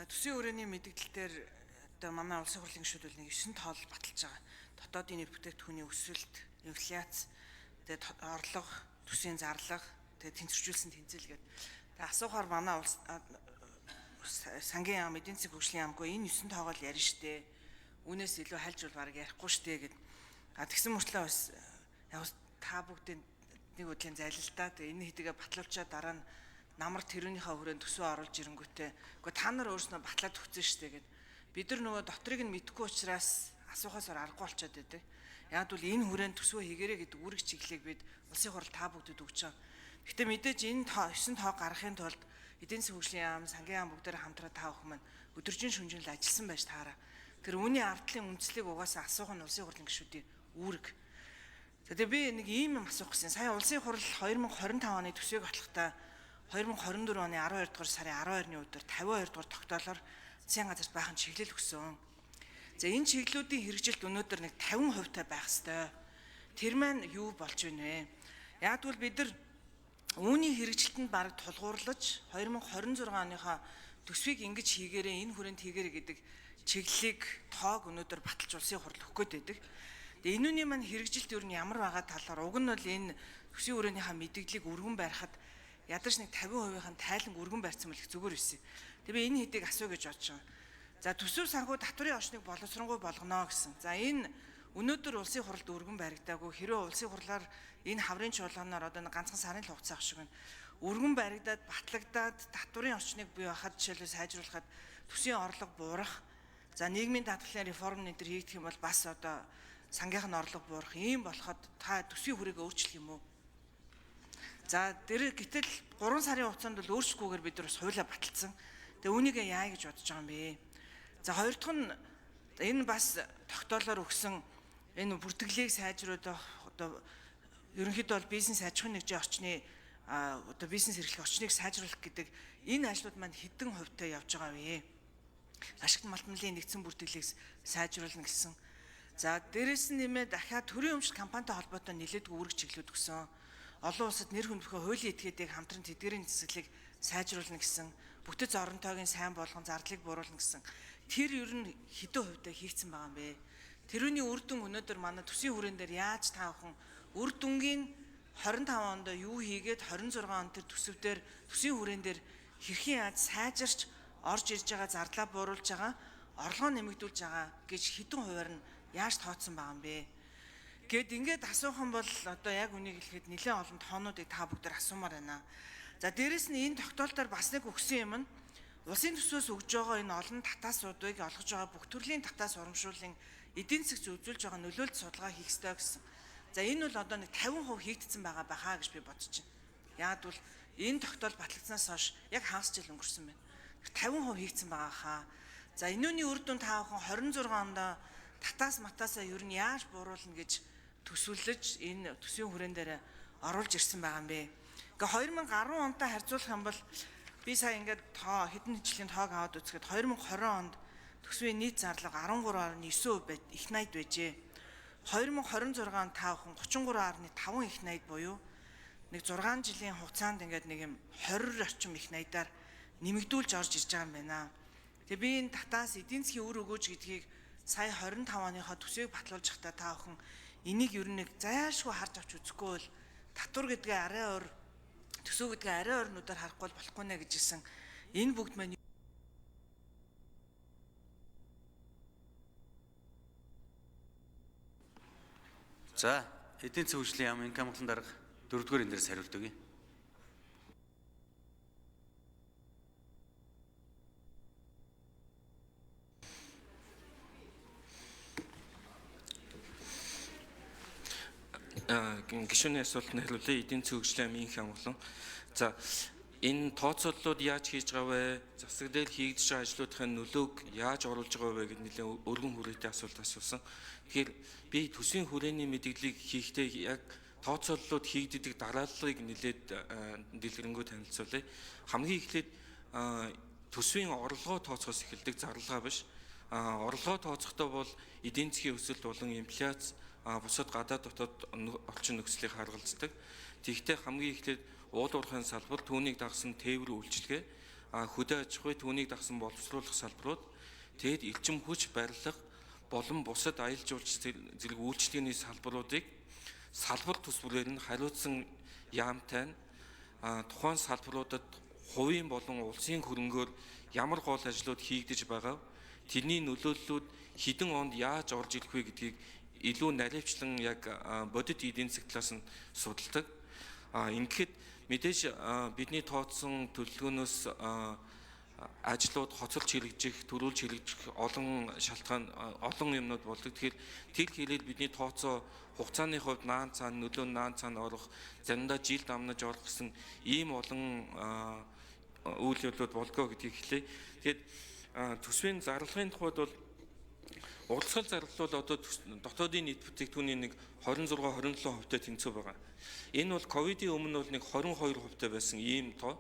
Төсвийн хүрээний мэдээлэл дээр одоо манай улсын хурлын гишүүд бол нэг 9 тоол баталж байгаа. Дотоодын нэр бүтээгдэхүүний өсөлт, инфляц, тэгээд орлого, төсвийн зарлага, тэгээд тэнцвэржүүлсэн тэнцэл гэдэг. Тэгээд асуухаар манай улс сангийн яам, эдийн засгийн хөгжлийн яамгүй энэ 9 тоогоо л ярина штэ. Үүнээс илүү хальж бол бараг ярихгүй штэ гэд. Тэгсэн мөртлөө бас яг та бүгдийн нэг үдлийн зайлалтаа тэгээд энэ хэдийгээ батлуулчаад дараа нь намар тэрүүнийхээ хүрээнд төсөө оруулж ирэнгүүтээ үгүй та нар өөрснөө батлаад өгсөн штэ гэд. Бид нар нөгөө дотрыг нь мэдгүй учраас асуухаасаар аргагүй болчиход байдаг. Яг бол энэ хүрээнд төсөө хийгэрээ гэдэг үүрэг чиглэлийг бид улсын хурал та бүгдэд өгч байгаа. Гэхдээ мэдээж энэ 9 тоо гаргахын тулд эдийн засгийн хөгжлийн яам, сангийн яам бүгдээр хамтраад та бүхэн маань өдөржин шөнөжин л ажилласан байж таараа. Тэр үүний ардлын үндслийг угаасаа асуух нь улсын хурлын гишүүдийн үүрэг. Тэгээд би нэг ийм юм асуух гэсэн. Сая улсын хурал 2025 оны төсвийг батлахдаа 2024 оны 12 дугаар сарын 12-ны өдөр 52 дугаар тогтоолоор засгийн газарт баахан чиглэл өгсөн. За энэ чиглэлүүдийн хэрэгжилт өнөөдөр нэг 50% та байх ёстой. Тэр маань юу болж байна вэ? Яг тэгвэл бид нар үүний хэрэгжилтэнд бараг тулгуурлаж 2026 оныхоо төсвийг ингэж хийгээрээ энэ хүрээнд хийгээрээ гэдэг чиглэлийг тоог өнөөдөр баталж улсын хурал өгөх гээд байдаг. Тэгээ энүүний маань хэрэгжилт юу нь ямар байгаа талаар уг нь бол энэ төсвийн хүрээнийхээ мэдээллийг өргөн барихад ядарч нэг 50%-ийн тайланг өргөн барьсан бол их зүгээр байсан. Тэгээ би энэ хэдийг асуу гэж бодож байгаа. За төсөв санхүү татврын орчныг боловсронгуй болгоно гэсэн. За энэ өнөөдөр улсын хуралд өргөн баригдаагүй хэрвээ улсын хурлаар энэ хаврын чуулганаар одоо нэг ганцхан сарын л хугацаа шиг байна. Өргөн баригдаад батлагдаад татврын орчныг бий байхад жишээлбэл сайжруулахад төсвийн орлого буурах. За нийгмийн даатгалын реформ энэ төр хийгдэх юм бол бас одоо сангийнх нь орлого буурах ийм болоход та төсвийн хүрээгээ өөрчлөх юм уу? За тэр гэтэл 3 сарын хугацаанд бол өөрчлөхгүйгээр бид нар бас хуулиа баталсан. Тэгээ үүнийг яа гэж бодож байгаа юм бэ? За хоёр дахь нь энэ бас тогтоолоор өгсөн энэ бүртгэлийг сайжруулах одоо ерөнхийдөө бол бизнес аж ахуйн нэгжийн орчны одоо бизнес эрхлэх орчныг сайжруулах гэдэг энэ ажлууд маань хэдэн хувьтай явж байгаа вэ? Ашигт малтмлын нэгдсэн бүртгэлийг сайжруулна гэсэн. За дээрэс нь нэмээд дахиад төрийн өмчт компанитай холбоотой нэлээдгүй үүрэг чиглэлүүд өгсөн. Олон улсад нэр хүндийнхээ хуулийн этгээдийг хамтран тэдгэрийн цэцгэлийг сайжруулна гэсэн, бүтэц оронтойгийн сайн болгон зардлыг бууруулна гэсэн. Тэр ер нь хэдэн хувьтай хийгдсэн байгаа юм бэ? Тэрүүний үр дүн өнөөдөр манай төсвийн хүрээн дээр яаж та бүхэн үр дүнгийн 25 онд юу хийгээд 26 он тэр төсөв дээр төсвийн хүрээн дээр хэрхэн яаж сайжирч орж ирж байгаа зардлаа бууруулж байгаа, орлогоо нэмэгдүүлж байгаа гэж хэдэн хувиар нь яаж тооцсон байгаа юм бэ? Гэт ингээд асуух юм бол одоо яг үнийг хэлэхэд нэлээд олон тоонуудыг та бүгдээр асуумаар байна. За дээрэс нь энэ тогтоолтоор бас нэг өгсөн юм нь улсын төсвөөс өгж байгаа энэ олон татаасуудыг олгож байгаа бүх төрлийн татаас урамшууллын эдийн засгт үзүүлж байгаа нөлөөлт судалгаа хийх ёстой гэсэн. За энэ бол одоо нэг 50% хийгдсэн байгаа байхаа гэж би бодож байна. Яг бол энэ тогтоол батлагдсанаас хойш яг хагас жил өнгөрсөн байна. 50% хийгдсэн байгаа хаа. За энүүний үр дүн та бүхэн 26 онд татаас матаасаа ер нь яаж бууруулна гэж төсвөлж энэ төсвийн хүрээн дээр оруулж ирсэн байгаа юм бэ. Ингээ 2010 онтой харьцуулах юм бол би сая ингээд хэдэн жилийн тоог аваад үзэхэд 2020 онд төсвийн нийт зарлага 13.9% их найд байжээ. 2026 онд та бүхэн 33.5 их найд буюу нэг 6 жилийн хугацаанд ингээд нэг юм 20 орчим их найдаар нэмэгдүүлж орж ирж байгаа юм байна. Тэгээ би энэ татаас эдийн засгийн үр өгөөж гэдгийг сая 25 оныхоо төсвийг батлуулж байхдаа та бүхэн энийг ер нь нэг зайлшгүй харж авч үзэхгүй бол татвар гэдгээ арай өөр төсөө гэдгээ арай өөрнүүдээр харахгүй болохгүй нэ гэж хэлсэн. Энэ бүгд маань за эдийн засгийн хөгжлийн яам инкам хамтлан дарга 4-р энэ дээрс хариулт өгье. Гишүүний асуултанд хариулъя. Эдийн засгийн хөгжлийн яамын хамглан. За энэ тооцооллууд яаж хийж байгаа вэ? Засаг дээр хийгдэж байгаа ажлуудын нөлөөг яаж оруулж байгаа вэ гэдэг нэлээд өргөн хүрээтэй асуулт асуусан. Тэгэхээр би төсвийн хүрээний мэдээллийг хийхдээ яг тооцооллууд хийгддэг дарааллыг нэлээд дэлгэрэнгүй танилцуулъя. Хамгийн эхлээд төсвийн орлогоо тооцохоос эхэлдэг зарлага биш. Орлогоо тооцохдоо бол эдийн засгийн өсөлт болон инфляц бусад гадаад дотоод орчин нөхцөлийг харгалздаг. Тэгвэл хамгийн эхлээд уулуурхайн салбар түүнийг дагсан тээвэр үйлчилгээ хөдөө аж ахуй түүнийг дагсан боловсруулах салбарууд тэгээд элчин хүч барилга болон бусад аялал жуулчлал зэрэг үйлчлэгээний салбаруудыг салбар тус бүрээр нь хариуцсан яамтай нь тухайн салбаруудад хувийн болон улсын хөрөнгөөр ямар гол ажлууд хийгдэж байгаа, тэрний нөлөөллүүд хэдэн онд яаж орж ирэх вэ гэдгийг илүү наривчлан яг бодит эдийн засаг талаас нь судалдаг. Ингээд мэдээж бидний тооцсон төлөвлөгөөнөөс ажлууд хоцолж хэрэгжих, төрүүлж хэрэгжих олон шалтгаан, олон юмнууд болдог. Тэгэхээр тэр хэлээд бидний тооцоо хугацааны хувьд наан цаана нөлөө наан цаана орох, заримдаа жил дамнаж орох гэсэн ийм олон үйл явдлууд болдгоо гэдгийг хэлье. Тэгээд төсвийн зарлагын тухайд бол уралсгал зарлал бол одоо дотоодын нийт бүтээгдэхүүний нэг 26-27% тэнцүү байгаа. Энэ бол ковидын өмнө бол нэг 22% байсан ийм тоо.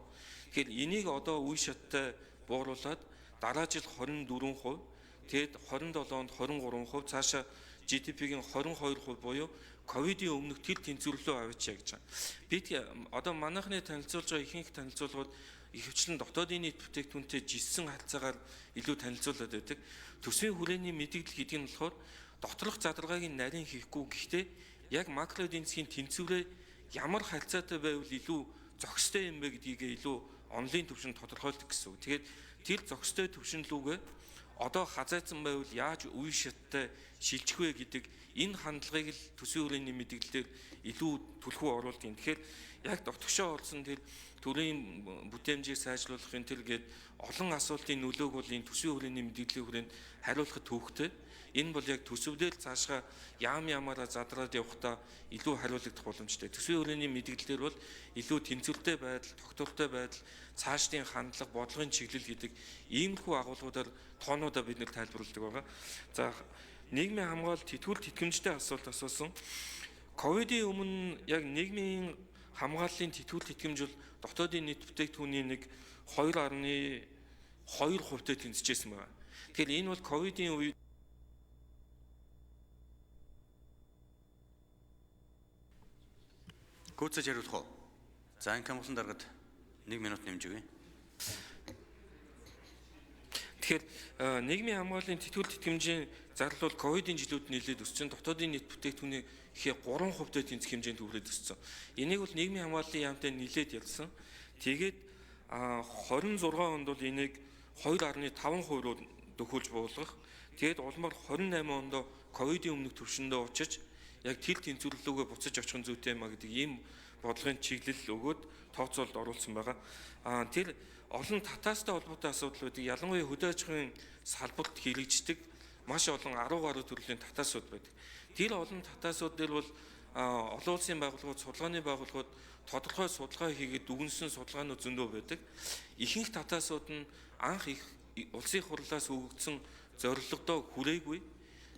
Тэгэхээр энийг одоо үе шаттай бууруулад дараа жил 24%, тэгээд 27 онд 23%, цаашаа GDP-гийн 22% буюу ковидын өмнөх тэр тэнцвэрлэлөө авчиа гэж байна. Бид одоо манайхны танилцуулж байгаа ихэнх танилцуулгууд ихэвчлэн дотоодын нийт бүтээгдэхүүнтэй жисэн харьцаагаар илүү танилцуулаад байдаг. Төсвийн хүрээний мэдээлэл гэдэг нь болохоор доторх задалгааг нь нарийн хийхгүй, гэхдээ яг макро эдийн засгийн тэнцвэрээ ямар харьцаатай байвал илүү зохистой юм бэ гэдгийг илүү онлайн түвшинд тодорхойлдог гэсэн үг. Тэгээд тэр зохистой түвшин лүүгээ одоо хазайцсан байвал яаж үе шаттай шилжих вэ гэдэг энэ хандлагыг л төсвийн хүрээний мэдээлэлээр илүү түлхүү оруулдаг юм. Тэгэхээр яг дотгошоо олсон тэр төрийн бүтээмжийг сайжруулахын тэр гээд олон асуултын нөлөөг бол энэ төсвийн хүрээний мэдээллийн хүрээнд хариулахад төвөгтэй. Энэ бол яг төсөвдөө л цаашгаа ямаараа задраад явахдаа илүү хариулагдах боломжтой. Төсвийн хүрээний мэдээлэлээр бол илүү тэнцвэртэй байдал, тогтвортой байдал, цаашдын хандлага, бодлогын чиглэл гэдэг иймэрхүү агуулгуудаар тоонуудаа бид нэр тайлбарладаг байгаа. За нийгмийн хамгаалалт тэтгэврт тэтгэмжтэй асуулт асуусан. Ковидын өмнө яг нийгмийн хамгааллын тэтгэврт тэтгэмж бол дотоодын нийт бүтээгдэхүүний нэг 2.2% тэнцэжсэн байна. Тэгэхээр энэ бол ковидын үед Гүйцэж хариулах уу? За инкам болон даргад 1 минут нэмж өгье. Тэгэхээр нийгмийн хамгааллын тэтгэврт тэтгэмжийн зарлал бол ковидын жилүүд нэлээд өссөн. Дотоодын нийт бүтээгдэхүүний ихээ 3% тэнцэх хэмжээнд хүрээд өссөн. Энийг бол нийгмийн хамгааллын яамтай нэлээд ялсан. Тэгээд 26 онд бол энийг 2.5% руу дөхүүлж буулгах. Тэгээд улмаар 28 онд ковидын өмнөх түвшиндээ очиж яг тэр тэнцвэрлэлүүгээ буцаж очих нь зүйтэй юм а гэдэг ийм бодлогын чиглэл өгөөд тооцоолд оруулсан байгаа. Тэр олон татаастай холбоотой асуудал байдаг. Ялангуяа хөдөө аж ахуйн салбарт хэрэгждэг маш олон 10 гаруй төрлийн татаасууд байдаг. Тэр олон татаасууд дээр бол олон улсын байгууллагууд, судалгааны байгууллагууд тодорхой судалгаа хийгээд дүгнсэн судалгаанууд зөндөө байдаг. Ихэнх татаасууд нь анх их улсын хурлаас өгөгдсөн зорилгодоо хүрээгүй,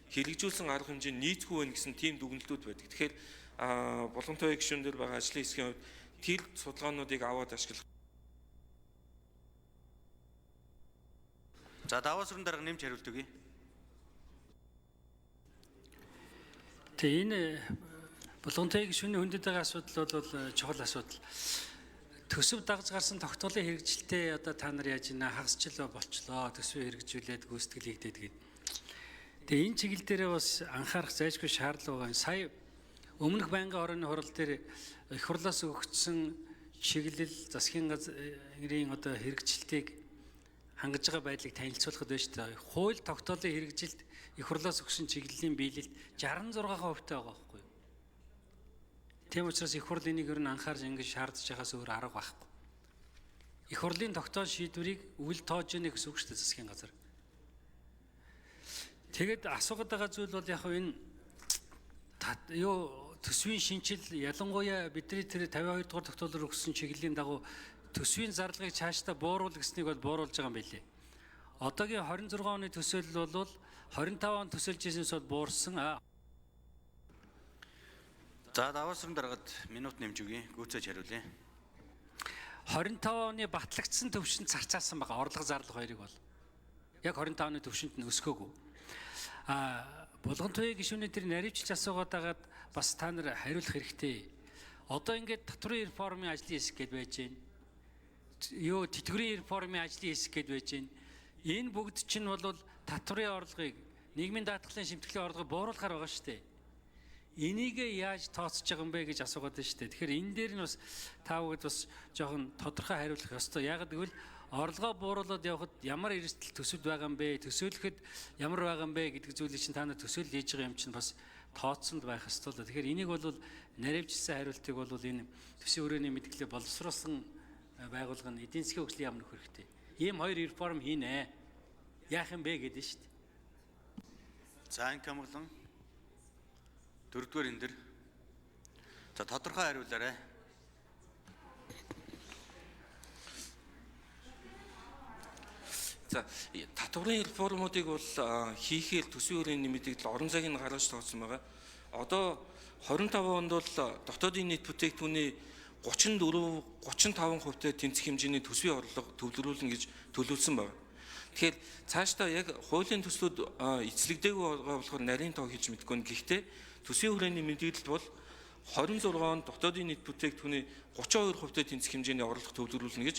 хэрэгжүүлсэн арга хэмжээ нийцгүй байх гэсэн тийм дүгнэлтүүд байдаг. Тэгэхээр боломжтой гишүүн дээр байгаа ажлын хэсгийн хувьд тэр судалгаануудыг аваад ашиглах. За даваа сүрэн дарга нэмж хариулт өгье. Тэгээ энэ болгонтой гишүүний хүндэт байгаа асуудал бол чухал асуудал. Төсөв дагж гарсан тогтоолын хэрэгжилтээ одоо та нар яаж ийна хагасчлаа болчлоо, төсвөө хэрэгжүүлээд гүйцэтгэл хийгдээд гэдэг. Тэгээ энэ чиглэл дээр бас анхаарах зайлшгүй шаардлага байгаа. Сая өмнөх байнгын орны хурал дээр их хурлаас өгөгдсөн чиглэл засгийн газрын одоо хэрэгжилтийг хангаж байгаа байдлыг танилцуулахад байна шүү дээ. Хууль тогтоолын хэрэгжилт их хурлаас өгсөн чиглэлийн биелэлд 66% байгаа байхгүй юу? Тийм учраас их хурл энийг ер нь анхаарч ингэж шаардж байгаас өөр арга байхгүй. Их хурлын тогтоол шийдвэрийг үл тоож ийнэ гэсэн үг шүү дээ засгийн газар. Тэгээд асуугаад байгаа зүйл бол яг энэ төсвийн шинжил ялангуяа бидний тэр 52 дугаар тогтоолоор өгсөн чиглэлийн дагуу төсвийн зарлагыг цаашдаа бууруул гэснийг бол бууруулж байгаа юм билээ. Одоогийн 26 оны төсөөлөл бол 25 он төсөөлж ирсэнээс бол буурсан. За даваа сүрэн даргад минут нэмж өгье. Гүйцэж хариулъя. 25 оны батлагдсан төвшөнд царцаасан байгаа. Орлого зарлага хоёрыг бол яг 25 оны төвшөнд нь өсгөөгүй. Болгонтой гишүүний тэр наривчилж асуугаад байгаад бас та нар хариулах хэрэгтэй. Одоо ингээд татврын реформын ажлын хэсэг гэдээ байж байна. юу тэтгэврийн реформын ажлын хэсэг гэдээ байж байна. Энэ бүгд чинь бол татварын орлогыг нийгмийн даатгалын шимтгэлийн орлогыг бууруулахаар байгаа шүү дээ. Энийг яаж тооцож байгаа юм бэ гэж асуугаад байна шүү дээ. Тэгэхээр энэ дээр нь бас та бүгд бас жоохон тодорхой хариулах ёстой. Яг гэвэл орлогоо бууруулад явхад ямар эрсдэл төсөвд байгаа юм бэ? Төсөөлөхөд ямар байгаа юм бэ гэдэг зүйлийг чинь та нар төсөөлөл хийж байгаа юм чинь бас тооцсонд байх ёстой л. Тэгэхээр энийг бол наривчсан хариултыг бол энэ төсвийн өрөөний мэдгэлээ боловсруулсан байгууллага нь эдийн засгийн хөгжлийн яам нөх хэрэгтэй. Ийм хоёр реформ хийнэ. Яах юм бэ гэдэг шүү дээ. За инк амглан дөрөвдүгээр энэ дэр. За тодорхой хариулаарай. За татварын реформуудыг бол хийхээр төсвийн өрөөний мэдээлэл орон зайг нь гаргаж тооцсон байгаа. Одоо 25 онд бол дотоодын нийт бүтээгдэхүүний 34-35% тэнцэх хэмжээний төсвийн орлого төвлөрүүлнэ гэж төлөвлөсөн байна. Тэгэхээр цаашдаа яг хуулийн төслүүд эцлэгдээгүй байгаа болохоор нарийн тоо хийж мэдгүй. Гэхдээ төсвийн хүрээний мэдээлэл бол 26 онд дотоодын нийт бүтээгдэхүүний 32% тэнцэх хэмжээний орлого төвлөрүүлнэ гэж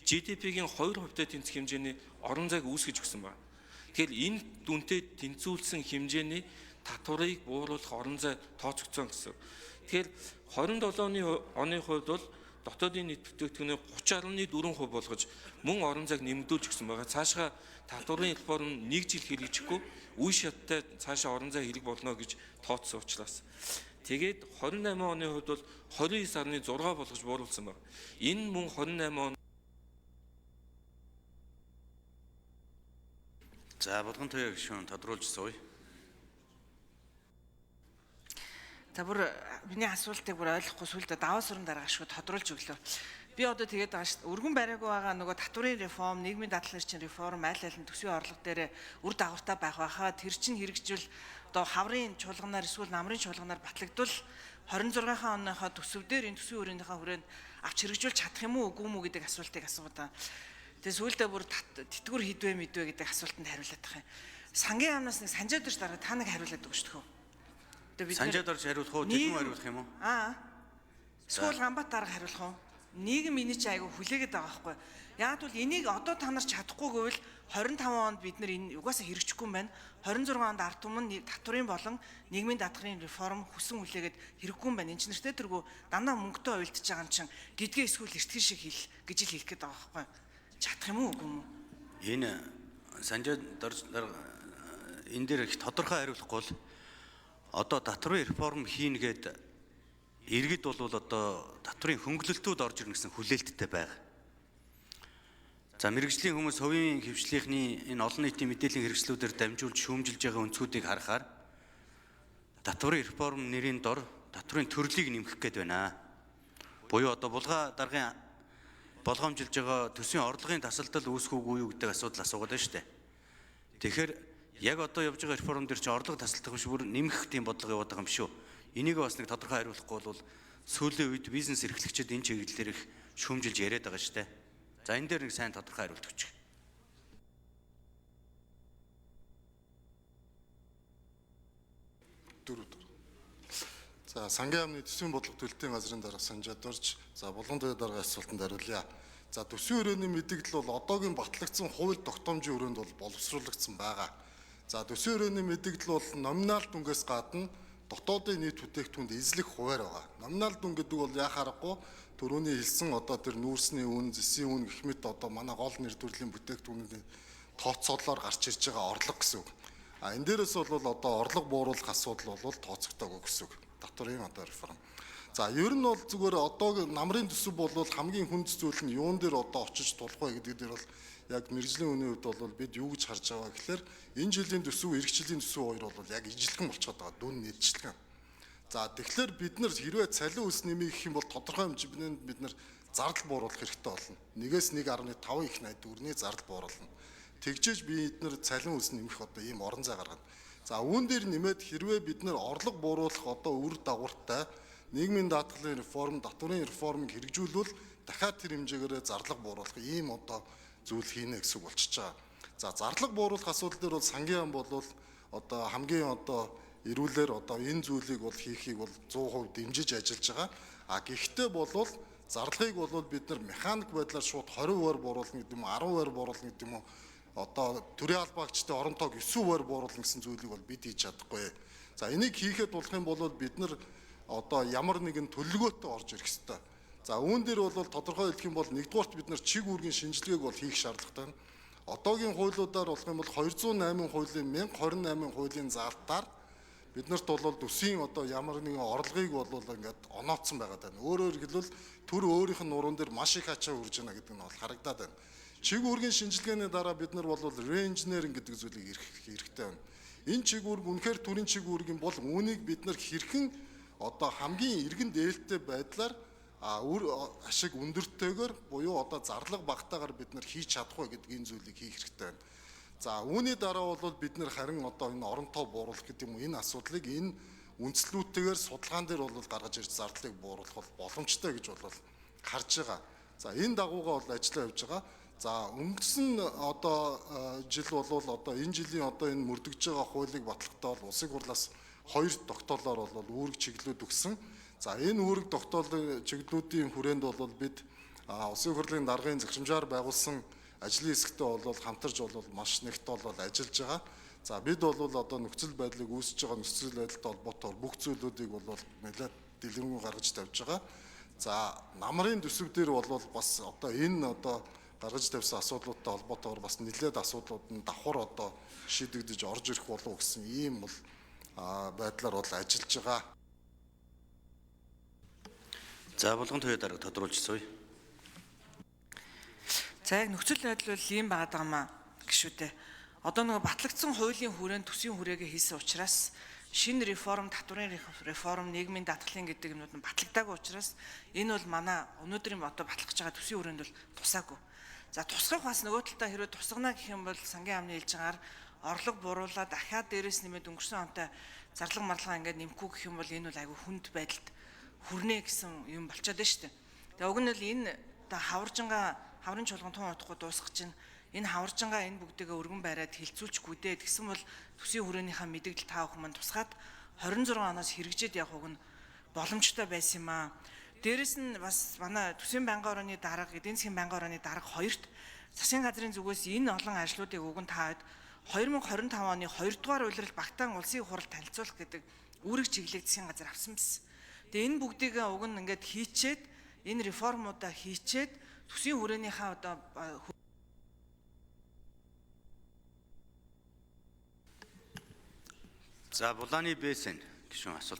GDP-гийн 2% тэнцэх хэмжээний орон зайг үүсгэж өгсөн байна. Тэгэхээр энэ дүнтэй тэнцвүүлсэн хэмжээний татварыг бууруулах орон зай тооцогдсон гэсэн. Тэгэхээр 27 оны хувьд бол дотоодын нийт бүтээгдэхүүний 30.4% болгож мөн орон зайг нэмэгдүүлж өгсөн байгаа. Цаашаа татварын реформ 1 жил хэрэгжихгүй үе шаттай цаашаа орон зай хэрэг болно гэж тооцсон учраас. Тэгээд 28 оны хувьд бол 29.6 болгож бууруулсан байна. Энэ мөн 28 он. За болгон туяа гишүүн тодруулж сууя. За бүр миний асуултыг бүр ойлгохгүй сүлдө даваа суран дараа шүү тодруулж өглөө. Би одоо тэгээд байгаа шүү. Өргөн бариагүй байгаа нөгөө татварын реформ, нийгмийн даатгалын эрчим реформ аль аль нь төсвийн орлого дээр үр дагавартай байх байхаа тэр чинь хэрэгжил одоо хаврын чуулганаар эсвэл намрын чуулганаар батлагдвал 26 оныхоо төсөв дээр энэ төсвийн өрөөнийхөө хүрээнд авч хэрэгжүүлж чадах юм уу үгүй мүү гэдэг асуултыг асуугаад. Тэгээд сүүлдээ бүр тэтгэвэр хийдвэ мэдвэ гэдэг асуултанд хариулаад байгаа юм. Сангийн яамнаас нэг санжаад ирж дараа та нэг хариулаад өгч төхөө. Санжаад орж хариулах уу? Жигмэн хариулах юм уу? Эсвэл Ганбаат дарга хариулах уу? Нийгэм миний чи айгу хүлээгээд байгаа байхгүй. Яг бол энийг одоо та нар чадахгүй гэвэл 25 онд бид нар энэ угаасаа хэрэгжихгүй юм байна. 26 онд ард түмэн татварын болон нийгмийн даатгалын реформ хүсэн хүлээгээд хэрэггүй юм байна. Энд чинь нэртэй тэргүй дандаа мөнгөтэй уйлдаж байгаа юм чинь гэдгээ эсвэл эртхэн шиг хэл гэж л хэлэх гээд байгаа байхгүй. Чадах юм уу үгүй юм уу? Энэ санжаад орж энэ дээр их тодорхой хариулахгүй бол одоо татварын реформ хийнгээд иргэд бол одоо татварын хөнгөлөлтүүд орж ирнэ гэсэн хүлээлттэй байна. За мэрэгжлийн хүмүүс хувийн хвшлийнхний энэ олон нийтийн мэдээллийн хэрэгслүүдээр дамжуулж шүүмжилж байгаа өнцгүүдийг харахаар татварын реформ нэрийн дор татварын төрлийг нэмэх гээд байна. Буюу одоо булгаа даргын болгоомжилж байгаа төсвийн орлогын тасалдал үүсэх үгүй юу гэдэг асуудал асуугаад байна шүү дээ. Тэгэхээр яг одоо явж байгаа реформ дээр чи орлого тасалдах биш бүр нэмэх тийм бодлого яваад байгаа юм шүү. Энийг бас нэг тодорхой хариулахгүй бол сүүлийн үед бизнес эрхлэгчид энэ чиглэлээр их шүүмжилж яриад байгаа шүү дээ. За энэ дээр нэг сайн тодорхой хариулт өгч. За сангийн яамны төсвийн бодлого төлөлтийн газрын дарга санжаад орж за булган туяа дарга асуултанд хариулъя. За төсвийн өрөөний мэдээлэл бол одоогийн батлагдсан хууль тогтоомжийн өрөөнд бол боловсруулагдсан байгаа. За төсвийн өрөөний мэдээлэл бол номинал дүнгээс гадна дотоодын нийт бүтээгдэхүүнд эзлэх хуваар байгаа. Номинал дүн гэдэг бол яхаа аргагүй түрүүний хэлсэн одоо тэр нүүрсний үн, зэсийн үн гэх мэт одоо манай гол нэр төрлийн бүтээгдэхүүнүүдийн тооцоолоор гарч ирж байгаа орлого гэсэн үг. А энэ дээрээс бол одоо орлого бууруулах асуудал бол тооцогдоогүй гэсэн үг. Татварын одоо реформ. За ер нь бол зүгээр одоо намрын төсөв бол хамгийн хүнд зүйл нь юун дээр одоо очиж тулах вэ гэдэг дээр бол яг мэрэгжлийн үнийн хувьд бол бид юу гэж харж байгаа гэхээр энэ жилийн төсөв, эх жилийн төсөв хоёр бол яг ижилхэн болчиход байгаа. Дүн нийтчлэн. За тэгэхээр бид нар хэрвээ цалин үс нэмий гэх юм бол тодорхой хэмжээнд бид нар зардал бууруулах хэрэгтэй болно. 1-1.5 их найд төгрөгийн зардал бууруулна. Тэгжээж бид нар цалин үс нэмэх одоо ийм орон зай гаргана. За үүн дээр нэмээд хэрвээ бид нар орлого бууруулах одоо үр дагавартай нийгмийн даатгалын реформ, татварын реформыг хэрэгжүүлвэл дахиад тэр хэмжээгээр зарлага бууруулах ийм одоо зүйл хийнэ гэсэн үг болчихж байгаа. За зарлага бууруулах асуудал дээр бол сангийн яам бол одоо хамгийн одоо эрүүлэр одоо энэ зүйлийг бол хийхийг бол 100% дэмжиж ажиллаж байгаа. А гэхдээ болвол Зарлагыг бол бид нар механик байдлаар шууд 20% бууруулна гэдэг юм уу, 10% бууруулна гэдэг юм уу, одоо төрийн албаагчдын орон тоог 9% бууруулна гэсэн зүйлийг бол бид хийж чадахгүй. За энийг хийхэд болох юм бол бид нар одоо ямар нэгэн төлөвлөгөөтэй орж ирэх ёстой. За үүн дээр бол тодорхой хэлэх юм бол нэгдүгээрт бид нар чиг үүргийн шинжилгээг бол хийх шаардлагатай байна. Одоогийн хуулиудаар болох юм бол 208 хуулийн 1028 хуулийн заалтаар биднэрт бол төсвийн одоо ямар нэгэн орлогыг бол ингээд онооцсон байгаад байна. Өөрөөр хэлбэл төр өөрийнх нь нуруунд дээр маш их ачаа үрж байна гэдэг нь бол харагдаад байна. Чиг үүргийн шинжилгээний дараа бид нар бол реинженеринг гэдэг зүйлийг хэрэгтэй байна. Энэ чиг үүрэг үнэхээр төрийн чиг үүрэг юм бол үүнийг бид нар хэрхэн одоо хамгийн эргэн дээлтэй байдлаар ашиг өндөртэйгээр буюу одоо зарлага багтаагаар бид нар хийж чадах вэ гэдэг энэ зүйлийг хийх хэрэгтэй байна. За үүний дараа бол бид нар харин одоо энэ оронтой бууруулах гэдэг юм уу энэ асуудлыг энэ үндслүүдтэйгээр судалгаан дээр бол гаргаж ирж зардлыг бууруулах бол боломжтой гэж бол харж байгаа. За энэ дагуугаа бол ажиллаа явж байгаа. За өнгөрсөн одоо жил бол одоо энэ жилийн одоо энэ мөрдөгж байгаа хуулийг батлахдаа бол улсын хурлаас 2 тогтоолоор бол үүрэг чиглэлүүд өгсөн. За энэ үүрэг тогтоолын чиглэлүүдийн хүрээнд бол бид улсын хурлын даргын захирамжаар байгуулсан ажлын хэсэгтээ бол хамтарч бол маш нэгт бол ажиллаж байгаа. За бид бол одоо нөхцөл байдлыг үүсэж байгаа нөхцөл байдалтай холбоотойгоор бүх зүйлүүдийг бол нэлээд дэлгэрэнгүй гаргаж тавьж байгаа. За намрын төсөв дээр бол бас одоо энэ одоо гаргаж тавьсан асуудлуудтай холбоотойгоор бас нэлээд асуудлууд нь давхар одоо шийдэгдэж орж ирэх болов гэсэн ийм бол байдлаар бол ажиллаж байгаа. За болгон төвөө дарга тодруулжсоё. За яг нөхцөл байдал бол ийм байгаад байгаа маа гişүдээ. Одоо нөгөө батлагдсан хуулийн хүрээнд төсвийн хүрээгээ хийсэн учраас шинэ реформ, татварын реформ, нийгмийн даатгалын гэдэг юмнууд нь батлагдаагүй учраас энэ бол манай өнөөдрийн одоо батлах гэж байгаа төсвийн хүрээнд бол тусаагүй. За тусгах бас нөгөө талдаа хэрвээ тусгана гэх юм бол сангийн амны хэлж байгаагаар орлого буруулаад дахиад дээрээс нэмээд өнгөрсөн онтой зарлага марлага ингээд нэмэхгүй гэх юм бол энэ бол айгүй хүнд байдалд хүрнэ гэсэн юм болчиход байна шүү дээ. Тэгээ уг нь л энэ одоо хаврын чуулган тун утгагүй дуусах чинь энэ хаваржангаа энэ бүгдээгээ өргөн байраад хилцүүлж гүдээд гэсэн бол төсвийн хүрээнийхээ мэдээлэл та бүхэн мань тусгаад 26 оноос хэрэгжээд явах уг нь боломжтой байсан юм аа. Дээрэс нь бас манай төсвийн байнгын орооны дарга, эдийн засгийн байнгын орооны дарга хоёрт засгийн газрын зүгээс энэ олон ажлуудыг уг нь таад 2025 оны 2 дугаар улирал Багтаан улсын хурал танилцуулах гэдэг үүрэг чиглэлийг засгийн газар авсан байсан. Тэгээ энэ бүгдийгээ уг нь ингээд хийчээд энэ реформуудаа хийчээд төсвийн хүрээнийхээ одоо За булааны бэсэн гişүн асуулт